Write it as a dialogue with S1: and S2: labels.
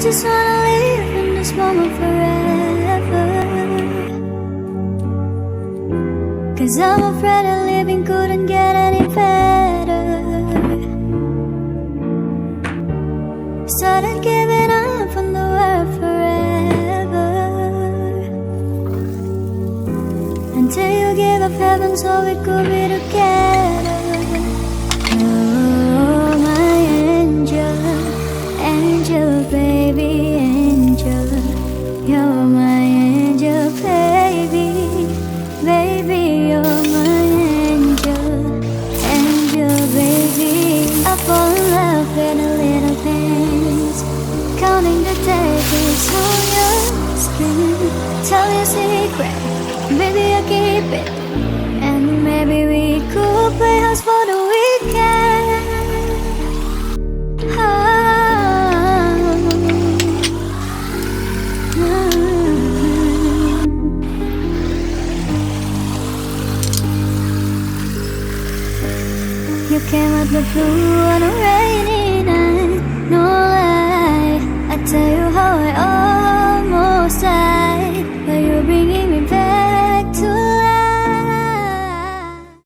S1: just wanna live in this moment forever. 'Cause I'm afraid that living couldn't get any better. Started giving up on the world forever, until you gave up heaven so we could be together. Oh, my angel, angel, baby, angel. You're my angel, baby, baby, you're my angel, angel, baby. I fall in love with the little things, counting the days on your skin. Tell your secret, baby, I keep it. And maybe we could play house for the weekend. You came out the blue on a rainy night. No lie, I tell you how I